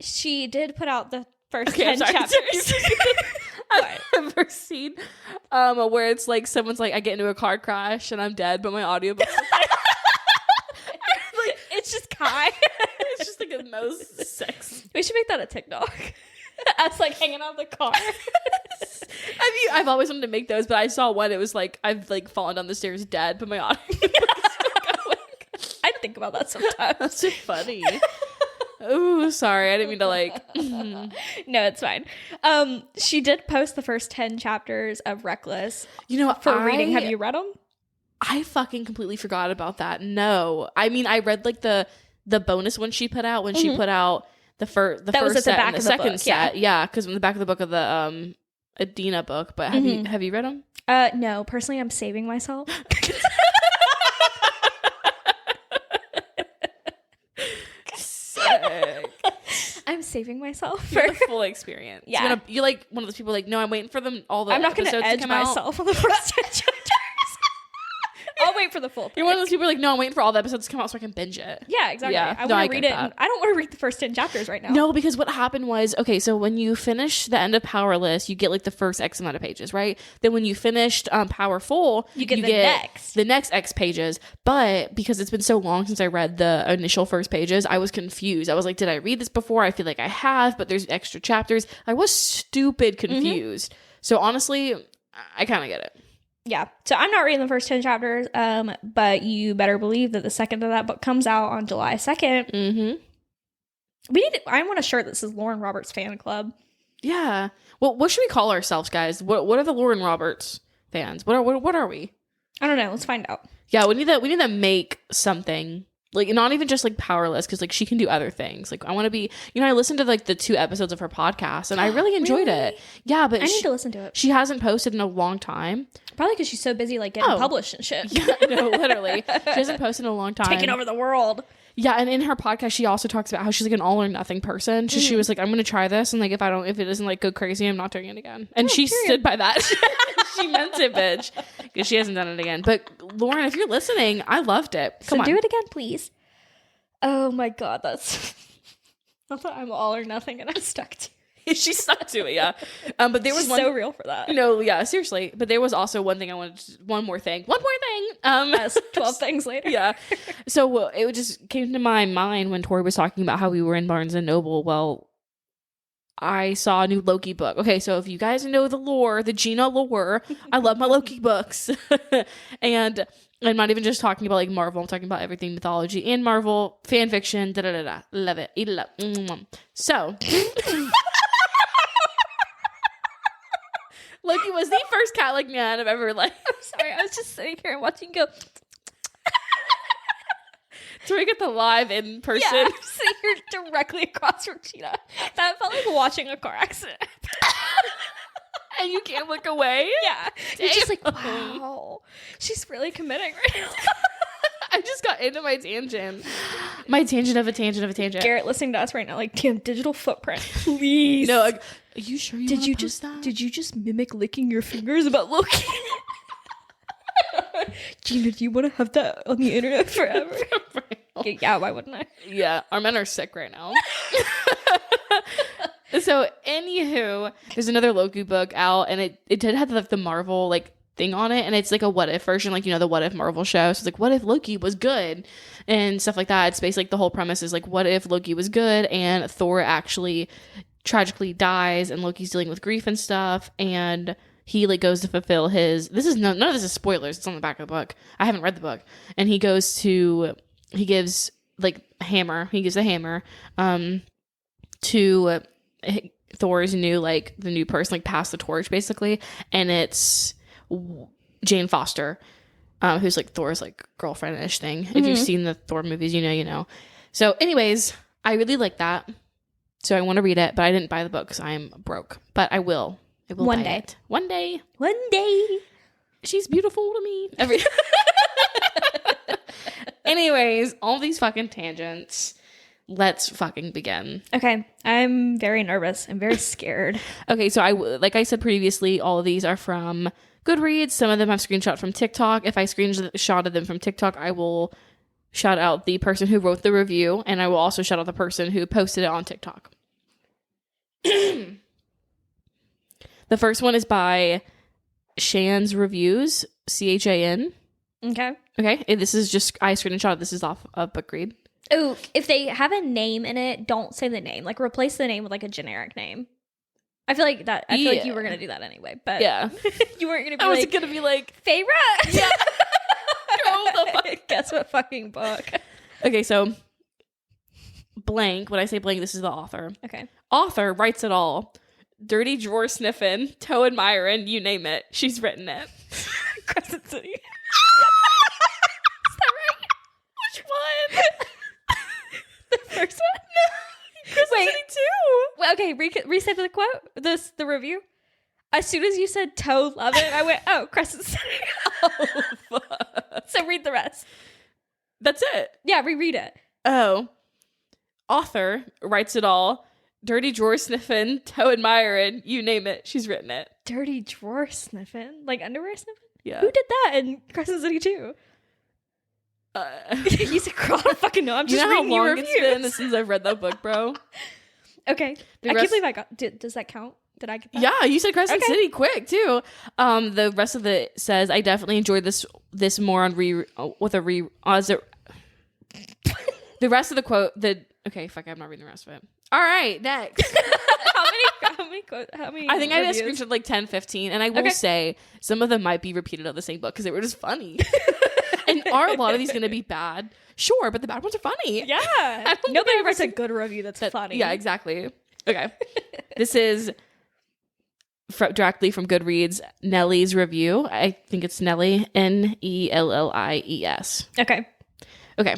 She did put out the first Okay, 10 chapters. I've never seen where it's like someone's like, I get into a car crash and I'm dead, but my audiobook It's just Kai. it's just like the most sex. We should make that a TikTok. Us like hanging out in the car. I've always wanted to make those, but I saw one. It was like I've like fallen down the stairs dead, but my audiobook is still going. I think about that sometimes. That's so funny. Oh, sorry. I didn't mean to like. No, it's fine. She did post the first 10 chapters of Reckless. You know, for reading. Have you read them? I fucking completely forgot about that. No, I mean I read like the bonus one she put out when she put out the first set and the second set. Yeah, because in the back of the book of the Adina book. But have you read them? No, personally, I'm saving myself. I'm saving myself for the full experience. Yeah, you like one of those people like, no, I'm waiting for them all the I'm not going to edge myself on the first 10 chapters. I'll wait for the full thing. You're one of those people like, no, I'm waiting for all the episodes to come out so I can binge it. Yeah, exactly. Yeah. I want to read it. I don't want to read the first 10 chapters right now. No, because what happened was, okay, so when you finish the end of Powerless, you get like the first X amount of pages, right? Then when you finished Powerful, you get the next X pages. But because it's been so long since I read the initial first pages, I was confused. I was like, did I read this before? I feel like I have, but there's extra chapters. I was stupid confused. So honestly, I kind of get it. Yeah. So I'm not reading the first 10 chapters, but you better believe that the second of that book comes out on July 2nd. Mm-hmm. I want a shirt that says Lauren Roberts Fan Club. Yeah. Well, what should we call ourselves, guys? What are the Lauren Roberts fans? What are we? I don't know. Let's find out. Yeah, we need to make something. Like, not even just like Powerless, because like she can do other things. Like, I want to be, I listened to like the 2 episodes of her podcast and I really enjoyed it. Yeah, but I need to listen to it. She hasn't posted in a long time. Probably because she's so busy like getting published and shit. Yeah, no, literally. She hasn't posted in a long time. Taking over the world. Yeah, and in her podcast, she also talks about how she's like an all or nothing person. So she was like, I'm going to try this. And like, if it doesn't like go crazy, I'm not doing it again. And she stood by that. She meant it, bitch. Because she hasn't done it again. But Lauren, if you're listening, I loved it. Come on. Do it again, please. Oh my God, that's... I thought I'm all or nothing and I'm stuck to it. She stuck to it, yeah. But there was She's so real for that. No, yeah, seriously. But there was also one more thing. 12 things later. Yeah. So it just came to my mind when Tori was talking about how we were in Barnes and Noble. Well, I saw a new Loki book. Okay, so if you guys know the lore, the Gena lore, I love my Loki books. And I'm not even just talking about like Marvel. I'm talking about everything mythology and Marvel, fan fiction, da-da-da-da. Love it. Eat it up. So... Loki was the first cat-like man I've ever liked. I'm sorry, I was just sitting here and watching you go... Tori get the live in person. Yeah, I'm sitting here directly across from Gena. That felt like watching a car accident. And you can't look away? Yeah. You're just like, wow. She's really committing right now. I just got into my tangent. My tangent of a tangent of a tangent. Garrett listening to us right now, like, damn, digital footprint. Please. No, like, are you sure you did you just mimic licking your fingers about Loki? Gena, do you want to have that on the internet forever? Yeah, why wouldn't I? Yeah, our men are sick right now. So, anywho, there's another Loki book out, and it did have like the Marvel like thing on it, and it's like a what if version, like the what if Marvel show. So it's like, what if Loki was good and stuff like that. It's basically like the whole premise is like, what if Loki was good and Thor actually tragically dies and Loki's dealing with grief and stuff, and he like goes to fulfill his, none of this is spoilers, it's on the back of the book, I haven't read the book, and he gives like a hammer to Thor's the new person, like pass the torch basically, and it's Jane Foster, who's like Thor's like girlfriend-ish thing. If you've seen the Thor movies, you know. So anyways, I really like that, so I want to read it, but I didn't buy the book because I'm broke, but I will one buy day it. One day she's beautiful to me. Anyways, all these fucking tangents. let's fucking begin. Okay. I'm very nervous. I'm very scared. Okay, so like I said previously, all of these are from Goodreads. Some of them I've screenshot from TikTok. If I screenshotted them from TikTok, I will shout out the person who wrote the review, and I will also shout out the person who posted it on TikTok. The first one is by Shan's Reviews, CHAN. Okay. Okay, and this is just, I screenshot. This is off of BookRead. Oh, if they have a name in it, don't say the name. Like, replace the name with like a generic name. I feel like you were gonna do that anyway, but yeah, you weren't gonna be I was gonna be like, favorite. Yeah. The fuck? Guess what fucking book? Okay, so blank. When I say blank, this is the author. Okay. Author writes it all. Dirty drawer sniffing, toe admiring, you name it. She's written it. Crescent City. Is that right? Which one? The first one? No. Crescent City 2. Well, okay, reset the quote. The review. As soon as you said toe love it, I went, oh, Crescent City. Oh, fuck. So read the rest. That's it. Yeah, reread it. Oh. Author writes it all. Dirty drawer sniffing, toe admiring, you name it. She's written it. Dirty drawer sniffing? Like underwear sniffing? Yeah. Who did that in Crescent City 2? You said, I don't fucking know. I'm just reading your reviews. It's been since I've read that book, bro. Okay. I can't believe I got... Does that count? Did I get that? Yeah, you said Crescent City quick, too. The rest of it says, I definitely enjoyed this more on the rest of the quote, okay, fuck, I'm not reading the rest of it. All right, next. How many I think reviews? I just screenshot like 10, 15, and I will say some of them might be repeated of the same book because they were just funny. And are a lot of these going to be bad? Sure, but the bad ones are funny. Yeah. Nobody writes a good review that's funny. Yeah, exactly. Okay. This is directly from Goodreads, Nellie's review. I think it's Nellie, Nellies. Okay. Okay.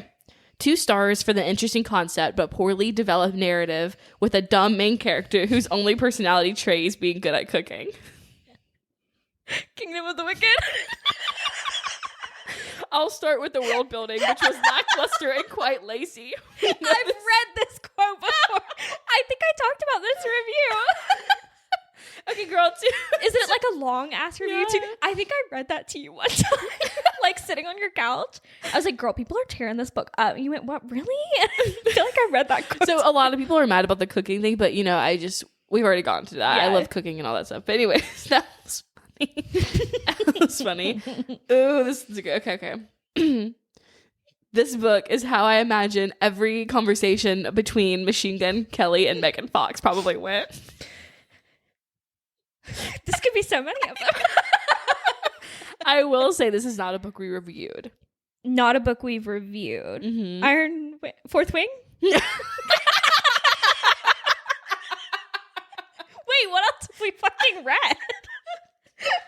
2 stars for the interesting concept but poorly developed narrative with a dumb main character whose only personality trait is being good at cooking. Kingdom of the Wicked. I'll start with the world building, which was lackluster and quite lazy. I've read this quote before. I think I talked about this review. Okay, girl, too. Isn't it like a long ass review too? I think I read that to you one time, like sitting on your couch. I was like, "Girl, people are tearing this book up." You went, "What? Really?" I feel like I read that quote. So a lot of people are mad about the cooking thing, but we've already gone to that. Yeah. I love cooking and all that stuff. But anyways, that was funny. That was funny. Ooh, this is good. Okay. This book is how I imagine every conversation between Machine Gun Kelly and Megan Fox probably went. This could be so many of them. I will say this is not a book we reviewed. Not a book we've reviewed. Mm-hmm. Fourth Wing? Wait, what else have we fucking read?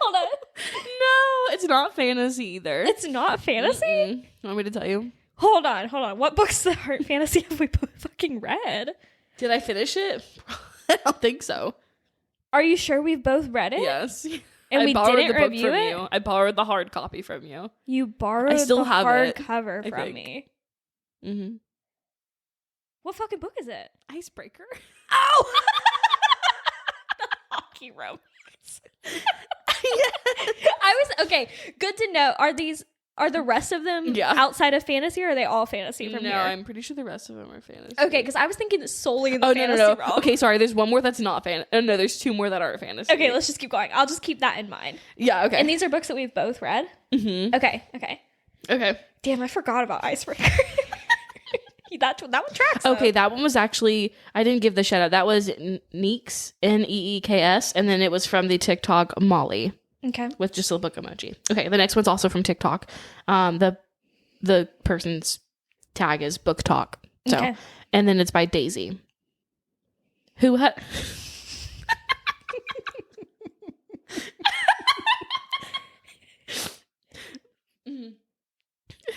Hold on. No, it's not fantasy either. It's not fantasy? Mm-mm. Want me to tell you? Hold on. What books that aren't fantasy have we fucking read? Did I finish it? I don't think so. Are you sure we've both read it? Yes. And we didn't the book review from it? you. I borrowed the hard copy from you. You borrowed the hardcover from me. Mm-hmm. What fucking book is it? Icebreaker. Oh! The hockey romance. Okay, good to know. Are the rest of them outside of fantasy, or are they all fantasy from here? No, I'm pretty sure the rest of them are fantasy. Okay, because I was thinking solely in the fantasy realm. Okay, sorry. There's one more that's not fantasy. No, there's 2 more that are fantasy. Okay, let's just keep going. I'll just keep that in mind. Yeah, okay. And these are books that we've both read? Mm-hmm. Okay. Damn, I forgot about Icebreaker. That one tracks. Okay, that one was actually, I didn't give the shout out. That was Neeks, Neeks, and then it was from the TikTok Molly. Okay. With just a book emoji. Okay, the next one's also from TikTok. The person's tag is book talk. So, okay. And then it's by Daisy. Who had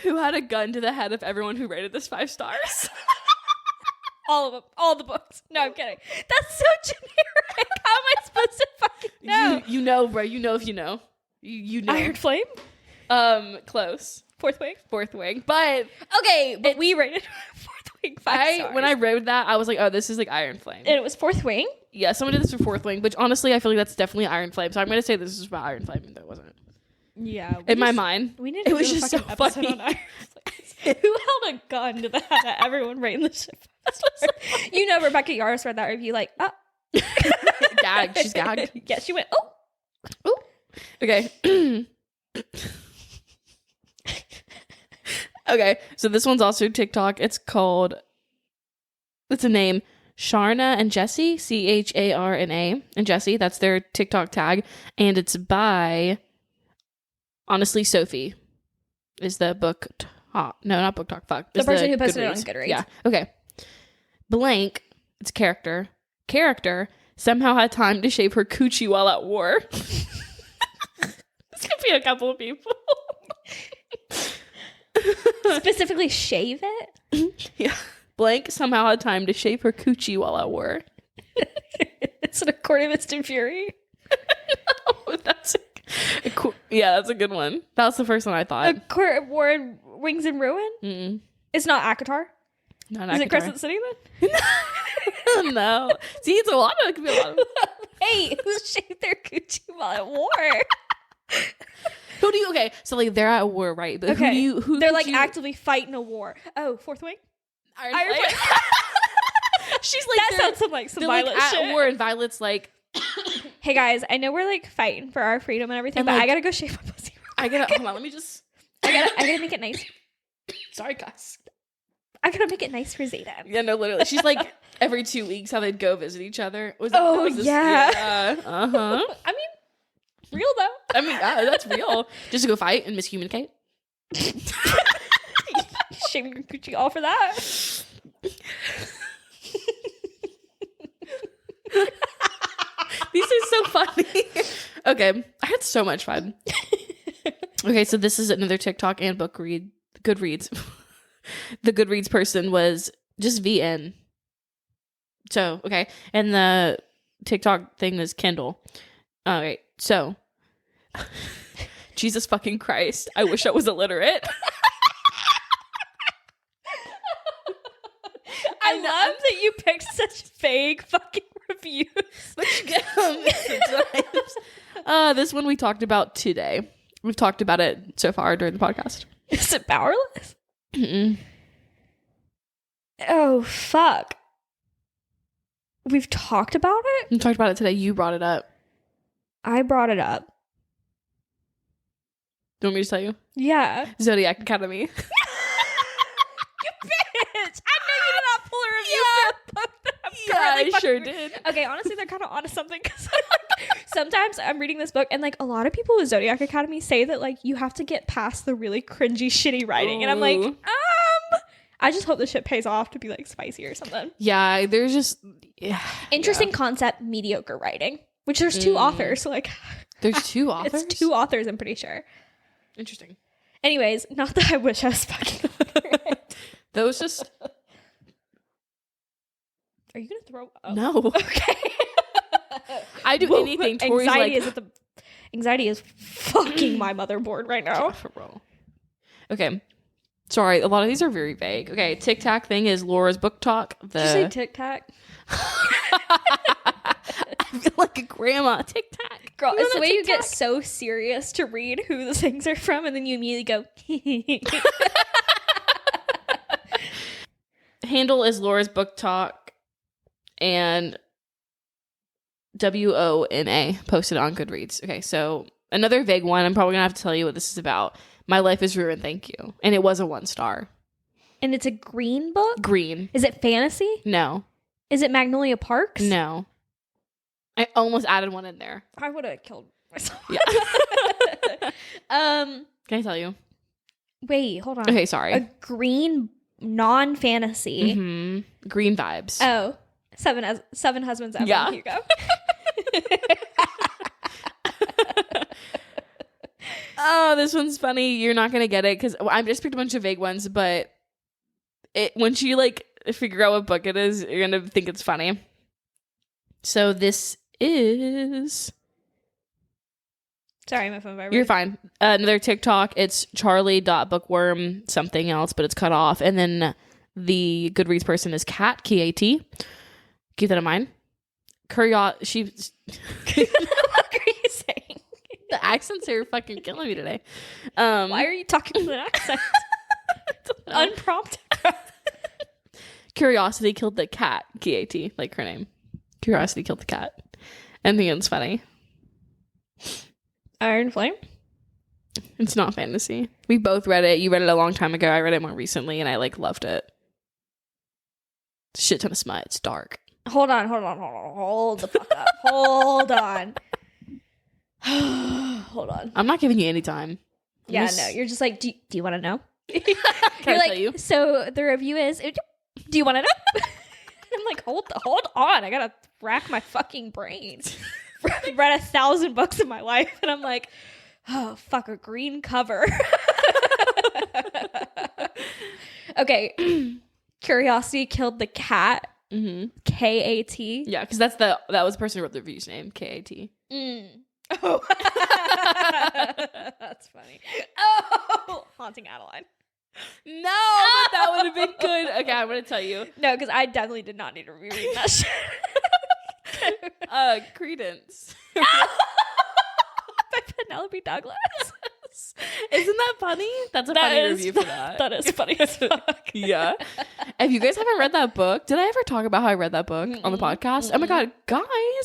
who had a gun to the head of everyone who rated this 5 stars? All of them. All the books. No, I'm kidding. That's so generic. How am I supposed to fucking know? You know, bro. You know if you know. You know. Iron Flame? Close. Fourth Wing? Fourth Wing. But okay, but we rated Fourth 5 stars. When I read that, I was like, oh, this is like Iron Flame. And it was Fourth Wing? Yeah, someone did this for Fourth Wing, which honestly, I feel like that's definitely Iron Flame. So I'm going to say this is about Iron Flame, even though it wasn't. Yeah. In my mind. We need to it was do a just so fucking episode funny. on Iron Flames. Who held a gun to the head of everyone right in the ship? You know Rebecca Yarros read that review like, oh. Gagged. She's gagged. Yeah, she went, oh. Oh. Okay. Okay, so this one's also TikTok. It's a name, Sharna and Jesse, Charna and Jesse. That's their TikTok tag. And it's by, honestly, Sophie is the book talk. No, not book talk. Fuck. The person who posted it on Goodreads. Yeah. Okay. Blank, it's character. Character somehow had time to shave her coochie while at war. This could be a couple of people. Specifically shave it? Yeah. Blank somehow had time to shave her coochie while at war. It's an Court of Instant Fury. No, that's that's a good one. That was the first one I thought. A Court of War and Wings and Ruin? Mm-mm. It's not Akatar? Not Is it Crescent City then? No. See, it could be a lot of. Hey, who shaved their coochie while at war? Who do you? Okay, so like they're at war, right? But Okay. Who they're could like you, actively fighting a war. Oh, Fourth Wing? Iron Flame. She's like That sounds like some they're violent like shit. at war, and Violet's like, Hey guys, I know we're like fighting for our freedom and everything, And, but like, I gotta go shave my pussy. I gotta hold on. Let me just. I gotta make it nice. Sorry, guys. I gotta make it nice for Zeta. Yeah, no, literally. She's like every 2 weeks how they'd go visit each other. Was yeah. Uh-huh. I mean, real though. I mean, that's real. Just to go fight and miscommunicate. Shaving your coochie all for that. These are so funny. Okay, I had so much fun. Okay, so this is another TikTok and book read. Goodreads. The Goodreads person was just VN. So, okay. And the TikTok thing is Kindle. All right. So, Jesus fucking Christ. I wish I was illiterate. I love that you picked such vague fucking reviews. But you get them sometimes. This one we talked about today. We've talked about it so far during the podcast. Is it powerless? Mm-mm. Oh, fuck. We've talked about it? We talked about it today. You brought it up. I brought it up. Do you want me to tell you? Yeah. Zodiac Academy. You bitch! I know you did not pull a review for a book that I'm currently I sure fucking- did. Okay, honestly, they're kind of onto something because sometimes I'm reading this book and like a lot of people with Zodiac Academy say that like you have to get past the really cringy, shitty writing, and I'm like, Ooh. I just hope this shit pays off to be like spicy or something. Yeah, there's just Interesting concept, mediocre writing. Which there's two authors, so like There's two authors? it's two authors, I'm pretty sure. Interesting. Anyways, not that I wish I was fucking illiterate. Those just Are you gonna throw up? no. Okay. I do anything. Tori's Anxiety is fucking my motherboard right now. Yeah, for real. Okay. Sorry, a lot of these are very vague. Okay, Tic Tac thing is Laura's book talk. Did you say Tic Tac? I feel like a grandma. Tic Tac. Girl, it's the way you Tic-Tac? get so serious to read who the things are from, and then you immediately go. Handle is Laura's book talk, and WONA posted on Goodreads. Okay, so another vague one. I'm probably gonna have to tell you what this is about. My life is ruined, thank you. And it was a 1 star. And it's a green book? Green. Is it fantasy? No. Is it Magnolia Parks? No. I almost added one in there. I would have killed myself. Yeah. Can I tell you? Wait, hold on. Okay, sorry. A green non-fantasy. Mm-hmm. Green vibes. Oh, seven Husbands Ever. Yeah. Hugo. Oh, this one's funny. You're not gonna get it because I just picked a bunch of vague ones, but once you like figure out what book it is, you're gonna think it's funny. So this is. Sorry, my phone vibrated. You're fine. Another TikTok. It's charlie.bookworm something else, but it's cut off. And then The Goodreads person is Kat, K-A-T. Keep that in mind. What are you saying? The accents are fucking killing me today. Why are you talking with an accent? Unprompted. Curiosity killed the cat. K-A-T, like her name. Curiosity killed the cat. I think it's funny. Iron Flame? It's not fantasy. We both read it. You read it a long time ago. I read it more recently, and I like loved it. Shit ton of smut. It's dark. Hold on. Hold the fuck up. Hold on. Hold on. I'm not giving you any time. Yeah, no. You're just like, do you want to know? Can You're I like, tell you? So the review is, do you want to know? I'm like, hold on. I gotta rack my fucking brain. I've read 1,000 books in my life, and I'm like, oh, fuck, a green cover. Okay. Curiosity killed the cat. Mm-hmm. K-A-T. Yeah, because that was the person who wrote the review's name. K-A-T. Oh. That's funny. Oh. Haunting Adeline. No, but that would have been good. Okay, I'm going to tell you. No, because I definitely did not need to reread that shit. Credence. By Penelope Douglas. Isn't that funny? That's a funny review for that. That is funny as fuck. Yeah. If you guys haven't read that book, did I ever talk about how I read that book on the podcast? Oh my god, guys,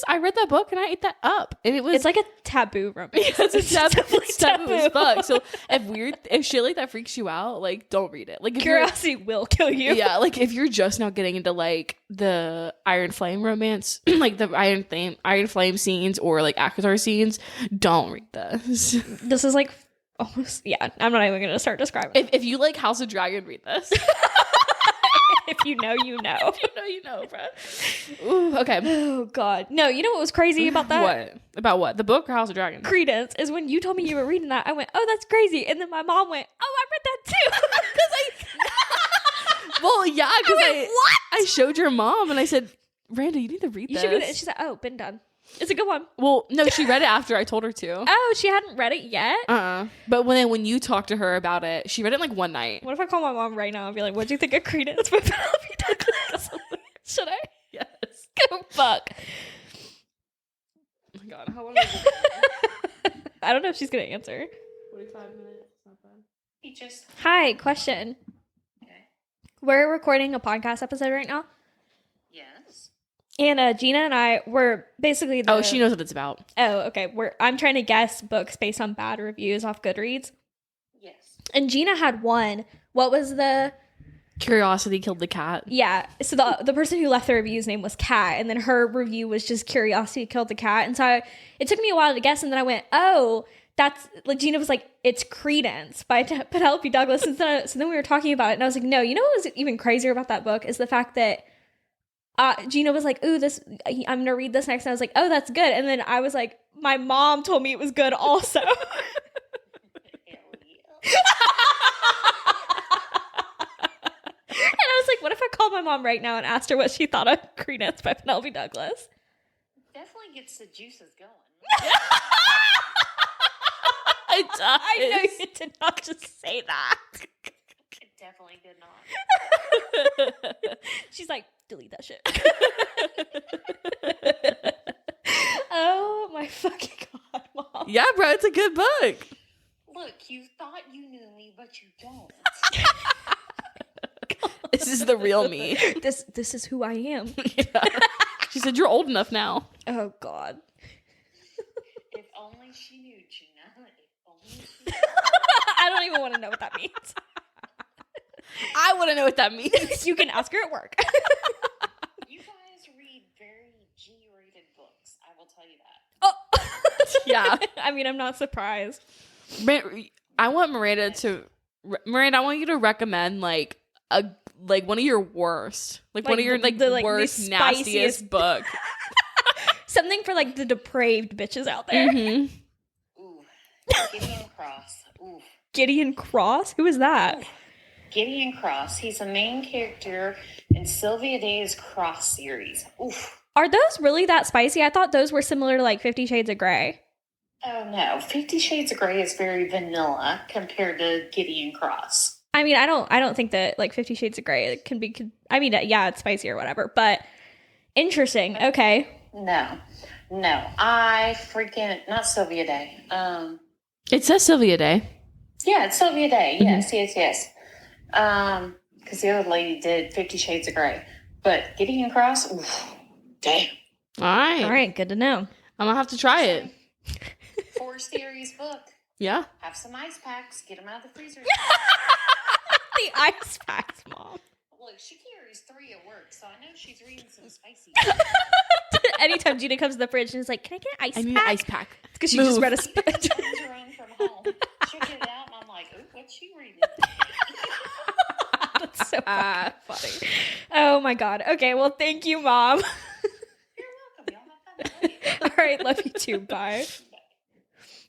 I read that book and I ate that up. And it's like a taboo romance. Yeah, it's taboo as fuck. So if shit like that freaks you out, like don't read it. Like Curiosity will kill you. Yeah, like if you're just now getting into like the Iron Flame romance, like the Iron Flame scenes or like Akatar scenes, don't read this. This is like almost, yeah, I'm not even going to start describing. If you like House of Dragon, read this. If you know, you know. If you know, you know, bro. Ooh, okay. Oh, God. No, you know what was crazy about that? What? About what? The book or House of Dragon? Credence is when you told me you were reading that, I went, oh, that's crazy. And then my mom went, oh, I read that too. Well, yeah, because what? I showed your mom and I said, Randa, you need to read this. You should read it. She said, oh, been done. It's a good one. Well, no, she read it after I told her to. Oh, she hadn't read it yet? But when you talked to her about it, she read it in like one night. What if I call my mom right now and be like, what'd you think of Credence by Penelope Douglas? Should I? Yes. Go fuck. Oh my god, how long is it? I don't know if she's going to answer. 45 minutes. Not bad. Hi, question. Okay. We're recording a podcast episode right now. Yes. And Gena and I were basically Oh, she knows what it's about. Oh, okay. I'm trying to guess books based on bad reviews off Goodreads. Yes. And Gena had one. What was the... Curiosity killed the cat. Yeah. So the person who left the review's name was Kat. And then her review was just Curiosity killed the cat. And so it took me a while to guess. And then I went, oh, that's... Like, Gena was like, it's Credence by Penelope Douglas. And so then we were talking about it. And I was like, no, you know what was even crazier about that book is the fact that Gena was like, ooh, I'm going to read this next. And I was like, oh, that's good. And then I was like, my mom told me it was good also. Hell yeah. And I was like, what if I called my mom right now and asked her what she thought of Credence by Penelope Douglas? Definitely gets the juices going. I know you did not just say that. It definitely did not. She's like, delete that shit. Oh my fucking god, mom. Yeah, bro, it's a good book. Look, you thought you knew me, but you don't. This is the real me. This is who I am. Yeah. She said, you're old enough now. Oh god. If only she knew, Gena. If only she knew. I don't even want to know what that means. I want to know what that means. You can ask her at work. You guys read very G-rated books. I will tell you that. Oh. Yeah. I mean, I'm not surprised. I want Miranda, I want you to recommend like one of your worst, like one of your the worst, spiciest nastiest book. Something for like the depraved bitches out there. Mm-hmm. Ooh. Gideon Cross. Ooh. Gideon Cross? Who is that? Ooh. Gideon Cross. He's a main character in Sylvia Day's Cross series. Oof. Are those really that spicy? I thought those were similar to like 50 Shades of Grey. Oh no, 50 Shades of Grey is very vanilla compared to Gideon Cross. I mean, I don't think that like 50 Shades of Grey can be. I mean, yeah, it's spicy or whatever, but interesting. Okay. No. I freaking not Sylvia Day. It says Sylvia Day. Yeah, it's Sylvia Day. Yes. Because the other lady did 50 Shades of Grey, but Gideon Cross, oof, damn. All right, good to know. I'm gonna have to try it. 4 series book. Yeah. Have some ice packs. Get them out of the freezer. The ice packs, Mom. Look, she carries 3 at work, so I know she's reading some spicy. Anytime Gina comes to the fridge and is like, "Can I get an ice pack?" I need an ice pack. It's because she just read a Comes around from home. She'll get it out, and I'm like, "Ooh, what's she reading?" That's so funny. Oh my god. Okay, well, thank you, Mom. You're welcome. Y'all have fun. All right, love you too. Bye.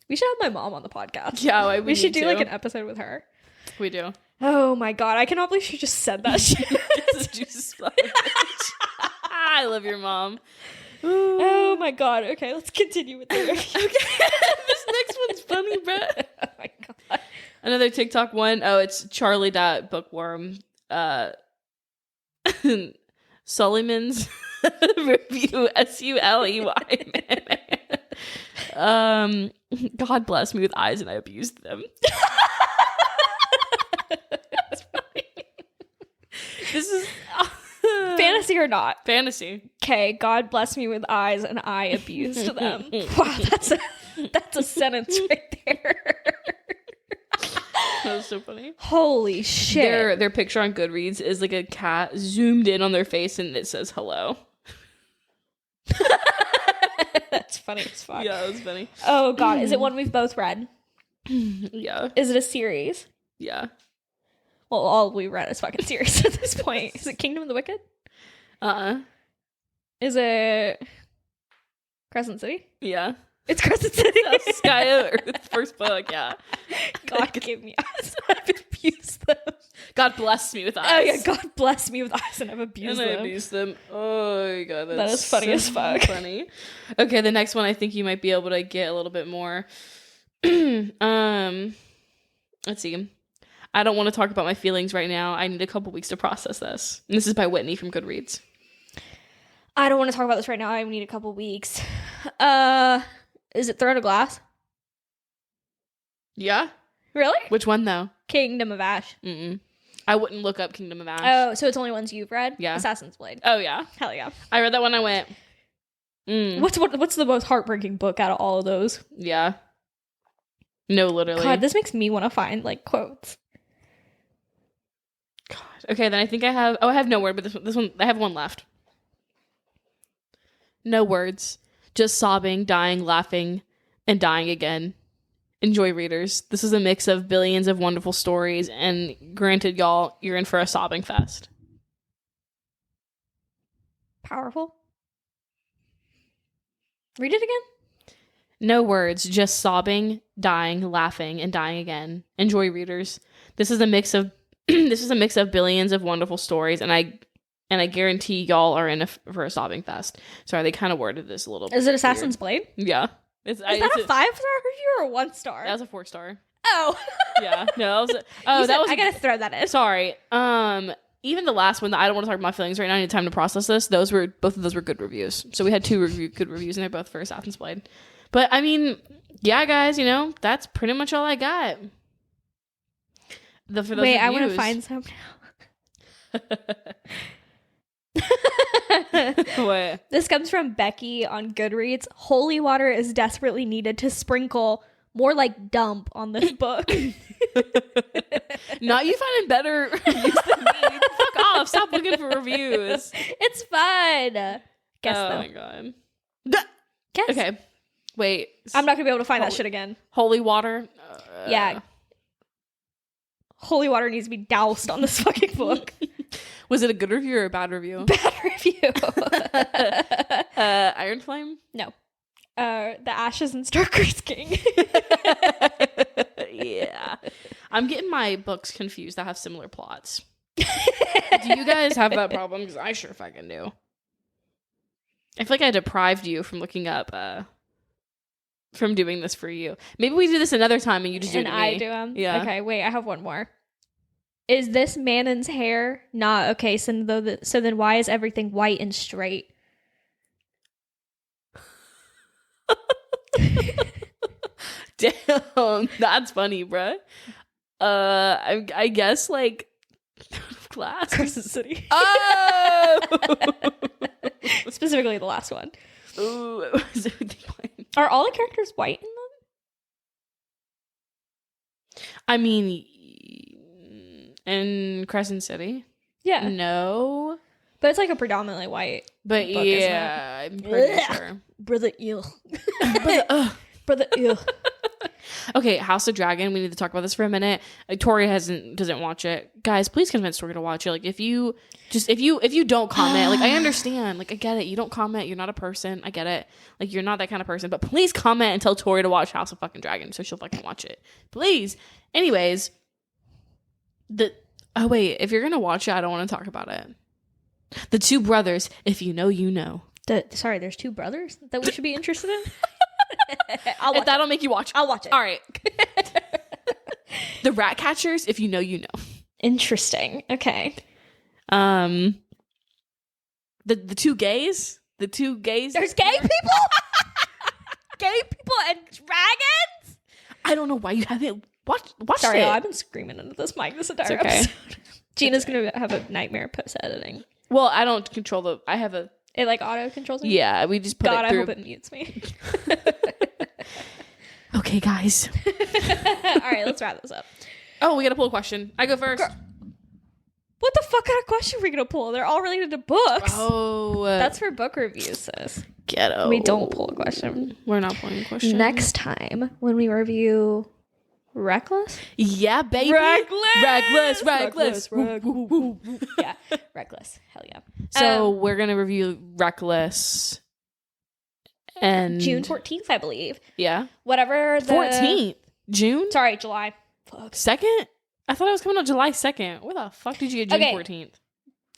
We should have my mom on the podcast. Yeah, we should do like an episode with her. We do. Oh my god, I cannot believe she just said that shit. It's a juice spot. I love your mom. Ooh. Oh my god. Okay, let's continue with the review. Okay. This next one's funny, bro. Oh my god. Another TikTok one. Oh, it's Charlie that bookworm. Suleiman's review. SULEY. God bless me with eyes, and I abused them. That's funny. This is Fantasy or not? fantasy. Okay, God bless me with eyes and I abused them. Wow, that's a sentence right there. That was so funny. Holy shit. Their picture on Goodreads is like a cat zoomed in on their face, and it says hello. That's funny as fuck. Yeah, it was funny. Oh god, is it one we've both read? Yeah. Is it a series? Yeah. Well, all we read is fucking series at this point. Is it Kingdom of the Wicked? Is it Crescent City? Yeah. It's Crescent City. Sky of Earth, first book, yeah. God gave me eyes and I've abused them. God bless me with eyes. Oh yeah, God bless me with eyes and I've abused and I them. abused them. Oh my god, That is funny as fuck. Funny. Okay, the next one I think you might be able to get a little bit more. Let's see. I don't want to talk about my feelings right now. I need a couple weeks to process this. And this is by Whitney from Goodreads. I don't want to talk about this right now. I need a couple weeks. Is it Throne of Glass? Yeah? Really? Which one though? Kingdom of Ash. Mm-mm. I wouldn't look up Kingdom of Ash. Oh, so it's only ones you've read? Yeah. Assassin's Blade. Oh yeah. Hell yeah. I read that one. I went. What's the most heartbreaking book out of all of those? Yeah. No, literally. God, this makes me want to find like quotes. God. Okay, then I think I have. Oh, I have no word, but this one I have one left. No words, just sobbing, dying, laughing, and dying again. Enjoy, readers. This is a mix of billions of wonderful stories, and granted, y'all, you're in for a sobbing fest. Powerful. Read it again. No words, just sobbing, dying, laughing, and dying again. Enjoy, readers. This is a mix of billions of wonderful stories, and I guarantee y'all are in for a sobbing fest. Sorry, they kind of worded this a little bit. Is it Assassin's Blade? Yeah. Is that a 5-star review or a 1-star? That was a 4-star. Oh. Yeah. No, that was I gotta throw that in. Sorry. Even the last one that I don't want to talk about my feelings right now. I need time to process this. Both of those were good reviews. So we had 2 good reviews, and they're both for Assassin's Blade. But I mean, yeah, guys, that's pretty much all I got. Wait, I want to find some now. What? This comes from Becky on Goodreads. Holy water is desperately needed to sprinkle, more like dump, on this book. Not you finding better reviews than me. Fuck off. Stop looking for reviews. It's fun. Guess oh though. my god. Guess. Okay. Wait. I'm not gonna be able to find that shit again. Holy water. Yeah. Holy water needs to be doused on this fucking book. Was it a good review or a bad review? Bad review. Iron Flame? No. The Ashes and Starker's King. Yeah. I'm getting my books confused that have similar plots. Do you guys have that problem? Because I sure fucking do. I feel like I deprived you from looking up, from doing this for you. Maybe we do this another time and you just do it to me. I do them? Yeah. Okay, wait, I have one more. Is this Manon's hair? Nah, okay, so then why is everything white and straight? Damn, that's funny, bruh. I guess like class. Crescent City. Oh, Specifically the last one. ooh, Are all the characters white in them? I mean, in Crescent City, Yeah. no, But it's like a predominantly white but book, isn't yeah, I'm pretty sure. Brother ew. But, Brother ew. okay, House of Dragon. We need to talk about this for a minute. Tori doesn't watch it. Guys, please convince Tori to watch it. Like, if you don't comment, like I understand, like I get it. You don't comment. You're not a person. I get it. Like you're not that kind of person. But please comment and tell Tori to watch House of fucking Dragon so she'll fucking watch it. Please. Anyways, if you're gonna watch it, I don't want to talk about it. The two brothers. If you know, you know. Sorry, there's two brothers that we should be interested in. If that'll make you watch it. I'll watch it. All right. The rat catchers, if you know, you know. Interesting. Okay. The two gays. There's gay people? Gay people and dragons? I don't know why you haven't watched Sorry, it. I've been screaming into this mic this entire It's okay. episode. Gina's gonna have a nightmare post editing. Well, I don't control I have a... It like auto controls me? Yeah, we just put God, it through. I hope it mutes me. Okay, guys. All right, let's wrap this up. Oh, we gotta pull a question. I go first. What the fuck kind of question are we gonna pull? They're all related to books. Oh. That's for book reviews, sis. Ghetto. We don't pull a question. We're not pulling a question. Next time, when we review Reckless? Yeah, baby. Reckless. Yeah, Reckless. Hell yeah. So we're gonna review Reckless. And June 14th, I believe. Yeah. Whatever the... 14th? June? Sorry, July. Fuck. 2nd? I thought it was coming out July 2nd. Where the fuck did you get June 14th?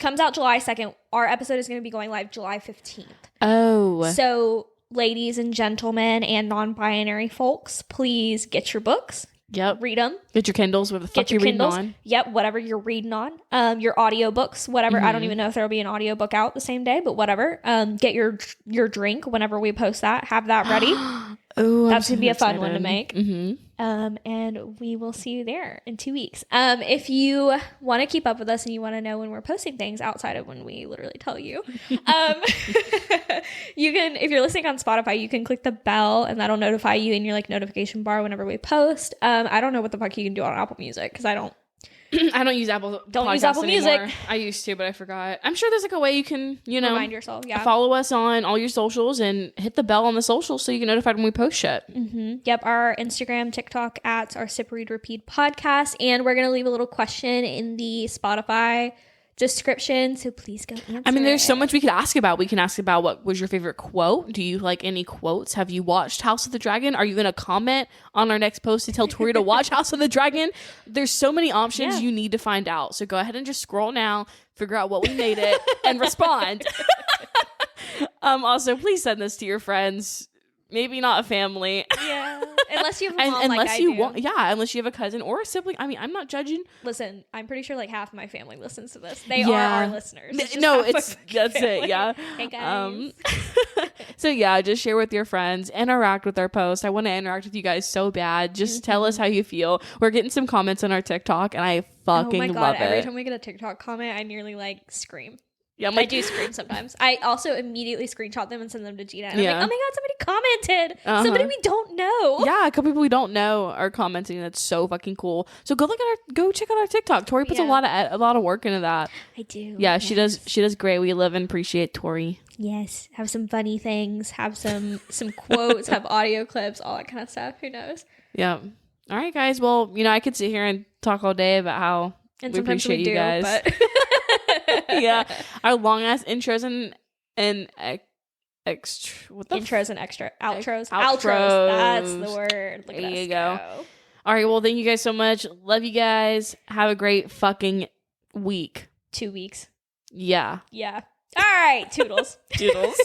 Comes out July 2nd. Our episode is going to be going live July 15th. Oh. So, ladies and gentlemen and non-binary folks, please get your books. Yep. Read them. Get your Kindles. What the fuck Get your you reading Kindles. on? Yep, whatever you're reading on. Your audiobooks, whatever. I don't even know if there'll be an audiobook out the same day, but whatever. Get your drink whenever we post that. Have that ready. Oh, that's going to be a fun one to make. Mm-hmm. And we will see you there in 2 weeks. If you want to keep up with us and you want to know when we're posting things outside of when we literally tell you, you can, if you're listening on Spotify, you can click the bell and that'll notify you in your like notification bar whenever we post. I don't know what the fuck you can do on Apple Music because I don't use Apple. Don't use Apple Music. I used to, but I forgot. I'm sure there's like a way you can, remind yourself. Yeah. Follow us on all your socials and hit the bell on the socials so you get notified when we post shit. Mm-hmm. Yep. Our Instagram, TikTok @ our Sip Read Repeat podcast, and we're gonna leave a little question in the Spotify description, so please go answer. I mean, there's so much we could ask about. We can ask about what was your favorite quote. Do you like any quotes? Have you watched House of the Dragon? Are you going to comment on our next post to tell Tori to watch House of the Dragon? There's so many options you need to find out. So go ahead and just scroll now, figure out what we made it, and respond. Also, please send this to your friends. Maybe not a family. Yeah. Unless you have a mom unless like you I do. want, unless you have a cousin or a sibling. I mean, I'm not judging. Listen, I'm pretty sure like half my family listens to this. They are our listeners. That's family. it. Yeah. Hey guys. So yeah, just share with your friends, interact with our post. I want to interact with you guys so bad. Just tell us how you feel. We're getting some comments on our TikTok, and I fucking oh my God, love it. Every time we get a TikTok comment, I nearly like scream. Yeah, I do scream sometimes. I also immediately screenshot them and send them to Gena. And I'm like, oh my God, somebody commented. Somebody we don't know. Yeah, a couple people we don't know are commenting. That's so fucking cool. So go check out our TikTok. Tori puts a lot of work into that. I do. Yeah, she does great. We love and appreciate Tori. Yes. Have some funny things. Have some quotes. Have audio clips. All that kind of stuff. Who knows? Yeah. All right, guys. Well, I could sit here and talk all day about how we appreciate you guys. But yeah, our long ass intros and intros and outros. Outros. That's the word. Look there at us you go. All right, well, thank you guys so much. Love you guys. Have a great fucking week. 2 weeks. Yeah. All right, toodles. Toodles.